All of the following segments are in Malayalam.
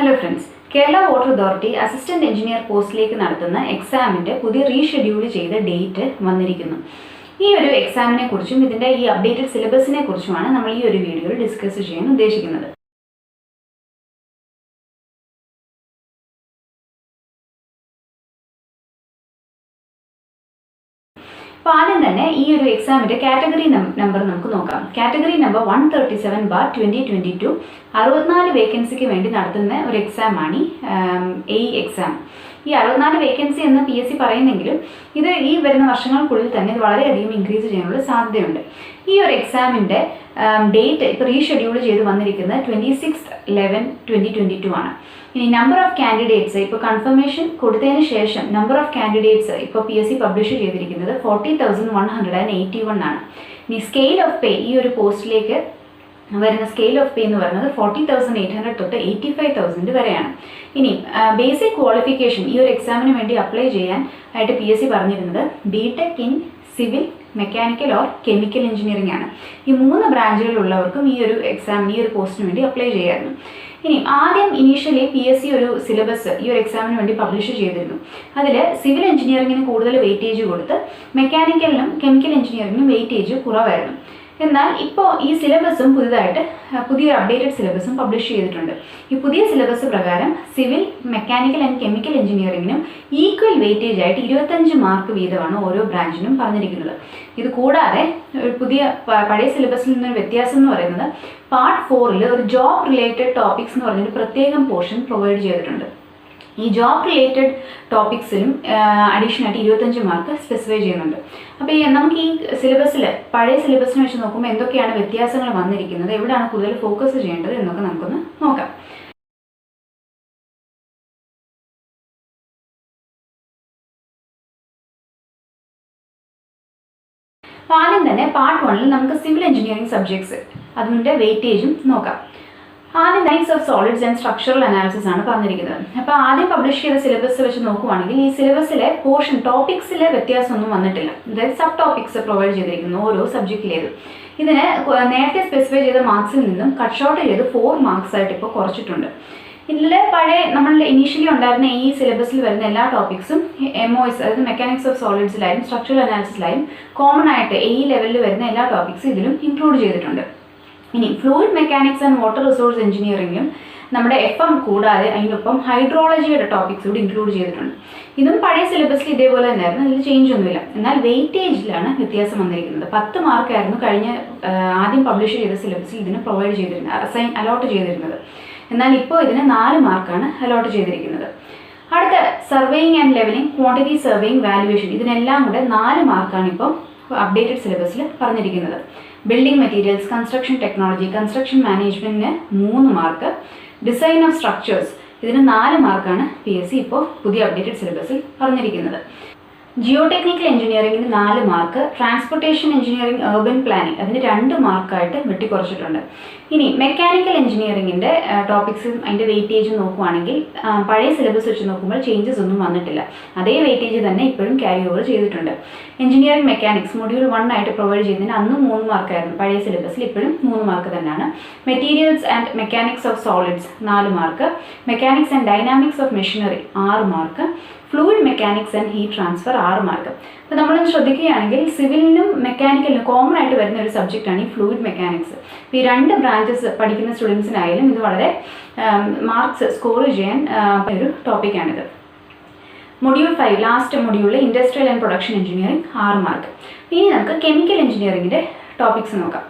Hello friends, Kerala Water Authority Assistant Engineer പോസ്റ്റിലേക്ക് നടത്തുന്ന എക്സാമിന്റെ പുതിയ റീഷെഡ്യൂൾ ചെയ്ത ഡേറ്റ് വന്നിരിക്കുന്നു. ഈ ഒരു എക്സാമിനെ കുറിച്ചും ഇതിന്റെ ഈ അപ്ഡേറ്റഡ് സിലബസിനെ കുറിച്ചുമാണ് നമ്മൾ ഈ ഒരു വീഡിയോയിൽ ഡിസ്കസ് ചെയ്യാൻ ഉദ്ദേശിക്കുന്നത്. അപ്പോൾ ആദ്യം തന്നെ ഈ ഒരു എക്സാമിന്റെ കാറ്റഗറി നമ്പർ നമുക്ക് നോക്കാം. കാറ്റഗറി നമ്പർ 137/2022 64 വേക്കൻസിക്ക് വേണ്ടി നടത്തുന്ന ഒരു എക്സാമാണ് ഈ എക്സാം. ഈ 64 വേക്കൻസി എന്ന് PSC പറയുന്നെങ്കിലും ഇത് ഈ വരുന്ന വർഷങ്ങൾക്കുള്ളിൽ തന്നെ ഇത് വളരെയധികം ഇൻക്രീസ് ചെയ്യാനുള്ള സാധ്യതയുണ്ട്. ഈ ഒരു എക്സാമിൻ്റെ ഡേറ്റ് ഇപ്പോൾ റീഷെഡ്യൂൾ ചെയ്ത് വന്നിരിക്കുന്നത് 26/11/2022 ആണ്. ഇനി നമ്പർ ഓഫ് കാൻഡിഡേറ്റ്സ് ഇപ്പോൾ കൺഫർമേഷൻ കൊടുത്തതിന് ശേഷം നമ്പർ ഓഫ് കാൻഡിഡേറ്റ്സ് ഇപ്പോൾ PSC പബ്ലിഷ് ചെയ്തിരിക്കുന്നത് 40,181 ആണ്. ഇനി സ്കെയിൽ ഓഫ് പേ ഈ ഒരു പോസ്റ്റിലേക്ക് വരുന്ന സ്കെയിൽ ഓഫ് പേ എന്ന് പറയുന്നത് 40,800 തൊട്ട് 85,000 വരെയാണ്. ഇനി ബേസിക് ക്വാളിഫിക്കേഷൻ ഈ ഒരു എക്സാമിന് വേണ്ടി അപ്ലൈ ചെയ്യാൻ ആയിട്ട് PSC പറഞ്ഞിരുന്നത് BTech in civil, mechanical or chemical engineering ആണ്. ഈ 3 ബ്രാഞ്ചുകളിലുള്ളവർക്കും ഈ ഒരു എക്സാമിന് ഈ ഒരു പോസ്റ്റിന് വേണ്ടി അപ്ലൈ ചെയ്യായിരുന്നു. ഇനി ആദ്യം ഇനീഷ്യലി PSC ഒരു സിലബസ് ഈ ഒരു എക്സാമിന് വേണ്ടി പബ്ലിഷ് ചെയ്തിരുന്നു. അതിൽ സിവിൽ എഞ്ചിനീയറിംഗിന് കൂടുതൽ വെയിറ്റേജ് കൊടുത്ത് മെക്കാനിക്കലിനും കെമിക്കൽ എഞ്ചിനീയറിംഗിനും വെയിറ്റേജ് കുറവായിരുന്നു. എന്നാൽ ഇപ്പോൾ ഈ സിലബസും പുതിയ അപ്ഡേറ്റഡ് സിലബസും പബ്ലിഷ് ചെയ്തിട്ടുണ്ട്. ഈ പുതിയ സിലബസ് പ്രകാരം സിവിൽ, മെക്കാനിക്കൽ ആൻഡ് കെമിക്കൽ എഞ്ചിനീയറിംഗിനും ഈക്വൽ വെയിറ്റേജ് ആയിട്ട് 25 മാർക്ക് വീതമാണ് ഓരോ ബ്രാഞ്ചിനും പറഞ്ഞിരിക്കുന്നത്. ഇത് കൂടാതെ പഴയ സിലബസിൽ നിന്നൊരു വ്യത്യാസം എന്ന് പറയുന്നത് പാർട്ട് 4 ഒരു ജോബ് റിലേറ്റഡ് ടോപ്പിക്സ് എന്ന് പറഞ്ഞൊരു പ്രത്യേകം പോർഷൻ പ്രൊവൈഡ് ചെയ്തിട്ടുണ്ട്. ഈ ജോബ് റിലേറ്റഡ് ടോപ്പിക്സിലും അഡീഷണൽ ആയിട്ട് 25 മാർക്ക് സ്പെസിഫൈ ചെയ്യുന്നുണ്ട്. അപ്പോൾ നമുക്ക് ഈ സിലബസിൽ പഴയ സിലബസിനെ വെച്ച് നോക്കുമ്പോൾ എന്തൊക്കെയാണ് വ്യത്യാസങ്ങൾ വന്നിരിക്കുന്നത്, എവിടെയാണ് കൂടുതൽ ഫോക്കസ് ചെയ്യേണ്ടത് എന്നൊക്കെ നമുക്കൊന്ന് നോക്കാം. ആദ്യം തന്നെ പാർട്ട് 1 നമുക്ക് സിവിൽ എഞ്ചിനീയറിംഗ് സബ്ജക്ട്സ് അതിൻ്റെ വെയിറ്റേജും നോക്കാം. ആദ്യം types of solids and structural analysis ആണ് പറഞ്ഞിരിക്കുന്നത്. അപ്പോൾ ആദ്യം പബ്ലിഷ് ചെയ്ത സിലബസ് വെച്ച് നോക്കുവാണെങ്കിൽ ഈ സിലബസിലെ പോർഷൻ ടോപ്പിക്സിലെ വ്യത്യാസമൊന്നും വന്നിട്ടില്ല. അതായത് സബ് ടോപ്പിക്സ് പ്രൊവൈഡ് ചെയ്തിരിക്കുന്നു ഓരോ സബ്ജക്റ്റിലേതും. ഇതിന് നേരത്തെ സ്പെസിഫൈ ചെയ്ത മാർക്സിൽ നിന്നും കട്ട് ഷോർട്ട് ചെയ്ത് 4 മാർക്സ് ആയിട്ട് ഇപ്പോൾ കുറച്ചിട്ടുണ്ട്. ഇതിൽ പഴയ നമ്മളുടെ ഇനീഷ്യലി ഉണ്ടായിരുന്ന ഈ സിലബസിൽ വരുന്ന എല്ലാ ടോപ്പിക്സും MOS അതായത് മെക്കാനിക്സ് ഓഫ് സോളിഡ്സിലായും സ്ട്രക്ചറൽ അനാലിസിസിലായും കോമൺ ആയിട്ട് ഈ ലെവലിൽ വരുന്ന എല്ലാ ടോപ്പിക്സും ഇതിലും ഇൻക്ലൂഡ് ചെയ്തിട്ടുണ്ട്. ഇനി fluid mechanics and water resource എഞ്ചിനീയറിംഗും നമ്മുടെ FM കൂടാതെ അതിനൊപ്പം ഹൈഡ്രോളജിയുടെ ടോപ്പിക്സ് കൂടി ഇൻക്ലൂഡ് ചെയ്തിട്ടുണ്ട്. ഇതും പഴയ സിലബസിൽ ഇതേപോലെ തന്നെയായിരുന്നു, അതിൽ ചേഞ്ച് ഒന്നുമില്ല. എന്നാൽ വെയിറ്റേജിലാണ് വ്യത്യാസം വന്നിരിക്കുന്നത്. 10 മാർക്കായിരുന്നു കഴിഞ്ഞ ആദ്യം പബ്ലിഷ് ചെയ്ത സിലബസിൽ ഇതിന് പ്രൊവൈഡ് ചെയ്തിരുന്നത്, അലോട്ട് ചെയ്തിരുന്നത്. എന്നാൽ ഇപ്പോൾ ഇതിന് 4 മാർക്കാണ് അലോട്ട് ചെയ്തിരിക്കുന്നത്. അടുത്ത surveying and levelling, quantity surveying, valuation ഇതിനെല്ലാം കൂടെ 4 മാർക്കാണ് ഇപ്പോൾ അപ്ഡേറ്റഡ് സിലബസിൽ പറഞ്ഞിരിക്കുന്നത്. Building materials, construction technology, construction മാനേജ്മെൻറ്റിന് 3 മാർക്ക്, ഡിസൈൻ ഓഫ് സ്ട്രക്ചേഴ്സ് ഇതിന് 4 മാർക്കാണ് PSC ഇപ്പോൾ പുതിയ അപ്ഡേറ്റഡ് സിലബസിൽ പറഞ്ഞിരിക്കുന്നത്. ജിയോ ടെക്നിക്കൽ എഞ്ചിനീയറിംഗിന് 4 mark, transportation engineering, urban planning അതിന് 2 മാർക്കായിട്ട് വെട്ടിക്കുറച്ചിട്ടുണ്ട്. ഇനി മെക്കാനിക്കൽ എഞ്ചിനീയറിംഗിൻ്റെ ടോപ്പിക്സും അതിൻ്റെ വെയിറ്റേജും നോക്കുവാണെങ്കിൽ പഴയ സിലബസ് വെച്ച് നോക്കുമ്പോൾ ചേഞ്ചസ് ഒന്നും വന്നിട്ടില്ല. അതേ വെയിറ്റേജ് തന്നെ ഇപ്പോഴും ക്യാരി ഓവർ ചെയ്തിട്ടുണ്ട്. എഞ്ചിനീയറിംഗ് മെക്കാനിക്സ് മൊഡ്യൂൾ 1 ആയിട്ട് പ്രൊവൈഡ് ചെയ്യുന്നതിന് അന്ന് 3 മാർക്കായിരുന്നു പഴയ സിലബസിൽ, ഇപ്പോഴും 3 മാർക്ക് തന്നെയാണ്. Materials and mechanics of solids 4 mark, mechanics and dynamics of machinery 6 mark, fluid mechanics and heat transfer 6 mark. അപ്പോൾ നമ്മളൊന്ന് ശ്രദ്ധിക്കുകയാണെങ്കിൽ സിവിലിനും മെക്കാനിക്കലിനും കോമൺ ആയിട്ട് വരുന്ന ഒരു സബ്ജക്റ്റാണ് ഈ ഫ്ലൂയിഡ് മെക്കാനിക്സ്. ഈ 2 ബ്രാഞ്ചസ് പഠിക്കുന്ന സ്റ്റുഡൻസിനായാലും ഇത് വളരെ മാർക്സ് സ്കോർ ചെയ്യാൻ ഒരു ടോപ്പിക്കാണിത്. മൊഡ്യൂൾ 5 ലാസ്റ്റ് മൊഡ്യൂളിൽ industrial and production engineering 6 mark. ഇനി നമുക്ക് കെമിക്കൽ എഞ്ചിനീയറിംഗിൻ്റെ ടോപ്പിക്സ് നോക്കാം.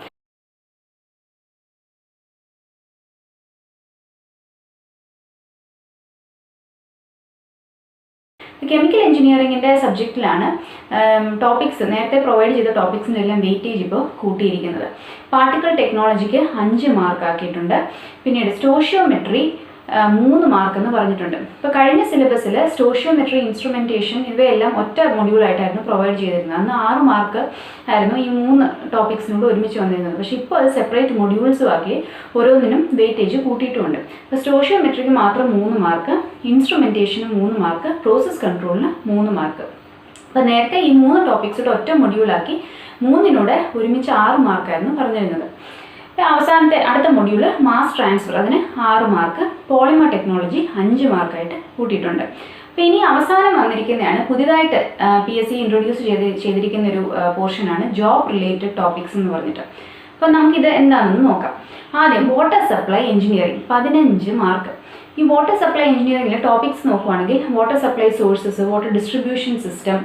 കെമിക്കൽ എഞ്ചിനീയറിംഗിൻ്റെ സബ്ജക്റ്റിലാണ് ടോപ്പിക്സ് നേരത്തെ പ്രൊവൈഡ് ചെയ്ത ടോപ്പിക്സിനെല്ലാം വെയിറ്റേജ് ഇപ്പോൾ കൂട്ടിയിരിക്കുന്നത്. പാർട്ടിക്കിൾ ടെക്നോളജിക്ക് 5 മാർക്ക് ആക്കിയിട്ടുണ്ട്. പിന്നീട് സ്റ്റോഷിയോമെട്രി 3 മാർക്ക് എന്ന് പറഞ്ഞിട്ടുണ്ട്. ഇപ്പോൾ കഴിഞ്ഞ സിലബസിൽ സ്റ്റോഷിയോമെട്രി, ഇൻസ്ട്രുമെൻറ്റേഷൻ ഇവയെല്ലാം ഒറ്റ മൊഡ്യൂളായിട്ടായിരുന്നു പ്രൊവൈഡ് ചെയ്തിരുന്നത്. അന്ന് 6 മാർക്ക് ആയിരുന്നു ഈ 3 ടോപ്പിക്സിനോട് ഒരുമിച്ച് വന്നിരുന്നത്. പക്ഷേ ഇപ്പോൾ അത് സെപ്പറേറ്റ് മൊഡ്യൂൾസും ആക്കി ഓരോന്നിനും വെയിറ്റേജ് കൂട്ടിയിട്ടുമുണ്ട്. ഇപ്പോൾ സ്റ്റോഷിയോമെട്രിക്ക് മാത്രം 3 മാർക്ക്, ഇൻസ്ട്രുമെൻറ്റേഷന് 3 മാർക്ക്, പ്രോസസ് കൺട്രോളിന് 3 മാർക്ക്. അപ്പോൾ നേരത്തെ ഈ 3 ടോപ്പിക്സിൻ്റെ ഒറ്റ മൊഡ്യൂളാക്കി 3 ഒരുമിച്ച് 6 മാർക്കായിരുന്നു പറഞ്ഞിരുന്നത്. അവസാനത്തെ അടുത്ത മൊഡ്യൂള് മാസ് ട്രാൻസ്ഫർ, അതിന് 6 മാർക്ക്, പോളിമർ ടെക്നോളജി 5 മാർക്കായിട്ട് കൂട്ടിയിട്ടുണ്ട്. അപ്പോൾ ഇനി അവസാനം വന്നിരിക്കുന്നതാണ് പുതിയതായിട്ട് PSC ഇൻട്രൊഡ്യൂസ് ചെയ്തിരിക്കുന്ന ഒരു പോർഷനാണ് ജോബ് റിലേറ്റഡ് ടോപ്പിക്സ് എന്ന് പറഞ്ഞിട്ട്. അപ്പോൾ നമുക്കിത് എന്താണെന്ന് നോക്കാം. ആദ്യം വാട്ടർ സപ്ലൈ എഞ്ചിനീയറിംഗ് 15 മാർക്ക്. ഈ വാട്ടർ സപ്ലൈ എഞ്ചിനീയറിംഗിലെ ടോപ്പിക്സ് നോക്കുവാണെങ്കിൽ water supply sources, water distribution system,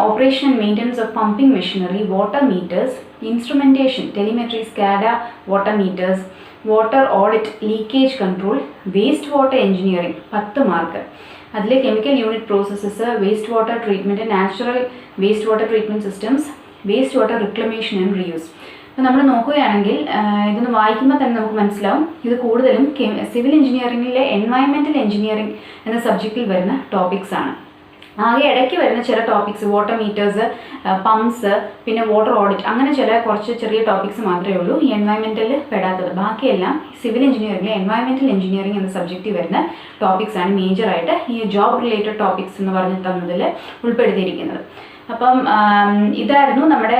operation and maintenance of pumping machinery, water meters, instrumentation, telemetry, SCADA, water meters, water audit, leakage control, waste water engineering 10 mark. അതിൽ chemical unit processes, waste water treatment, natural waste water treatment systems, waste water reclamation and reuse. അപ്പോൾ നമ്മൾ നോക്കുകയാണെങ്കിൽ ഇതൊന്ന് വായിക്കുമ്പോൾ തന്നെ നമുക്ക് മനസ്സിലാവും ഇത് കൂടുതലും സിവിൽ എഞ്ചിനീയറിംഗിലെ എൻവയൺമെൻറ്റൽ എഞ്ചിനീയറിംഗ് എന്ന സബ്ജക്റ്റിൽ വരുന്ന ടോപ്പിക്സ് ആണ്. ആകെ ഇടയ്ക്ക് വരുന്ന ചില ടോപ്പിക്സ് വാട്ടർ മീറ്റേഴ്സ്, പമ്പ്സ്, പിന്നെ വാട്ടർ ഓഡിറ്റ്, അങ്ങനെ കുറച്ച് ചെറിയ ടോപ്പിക്സ് മാത്രമേ ഉള്ളൂ ഈ എൻവയൺമെൻറ്റലിൽ പെടാത്തത്. ബാക്കിയെല്ലാം സിവിൽ എഞ്ചിനീയറിംഗിലെ എൻവയൺമെൻറ്റൽ എഞ്ചിനീയറിംഗ് എന്ന സബ്ജക്റ്റിൽ വരുന്ന ടോപ്പിക്സ് ആണ് മേജറായിട്ട് ഈ ജോബ് റിലേറ്റഡ് ടോപ്പിക്സ് എന്ന് പറഞ്ഞ് തന്നതിൽ ഉൾപ്പെടുത്തിയിരിക്കുന്നത്. അപ്പം ഇതായിരുന്നു നമ്മുടെ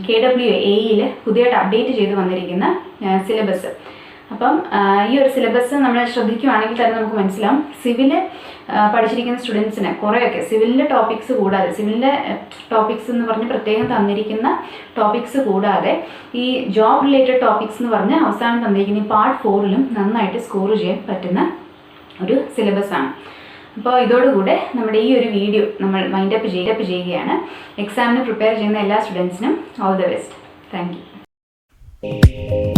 KWAEയിൽ പുതിയതായിട്ട് അപ്ഡേറ്റ് ചെയ്ത് വന്നിരിക്കുന്ന സിലബസ്. അപ്പം ഈ ഒരു സിലബസ് നമ്മൾ ശ്രദ്ധിക്കുകയാണെങ്കിൽ തന്നെ നമുക്ക് മനസ്സിലാവും സിവില് പഠിച്ചിരിക്കുന്ന സ്റ്റുഡൻസിന് കുറേയൊക്കെ സിവിലിൻ്റെ ടോപ്പിക്സ് കൂടാതെ, സിവിലിൻ്റെ ടോപ്പിക്സ് എന്ന് പറഞ്ഞ് പ്രത്യേകം തന്നിരിക്കുന്ന ടോപ്പിക്സ് കൂടാതെ ഈ ജോബ് റിലേറ്റഡ് ടോപ്പിക്സ് എന്ന് പറഞ്ഞ് അവസാനം തന്നിരിക്കുന്ന ഈ പാർട്ട് 4ലും നന്നായിട്ട് സ്കോർ ചെയ്യാൻ പറ്റുന്ന ഒരു സിലബസാണ്. അപ്പോൾ ഇതോടുകൂടെ നമ്മുടെ ഈ ഒരു വീഡിയോ നമ്മൾ വൈൻഡപ്പ് ചെയ്യുകയാണ്. എക്സാമിന് പ്രിപ്പയർ ചെയ്യുന്ന എല്ലാ സ്റ്റുഡൻസിനും all the best. Thank U.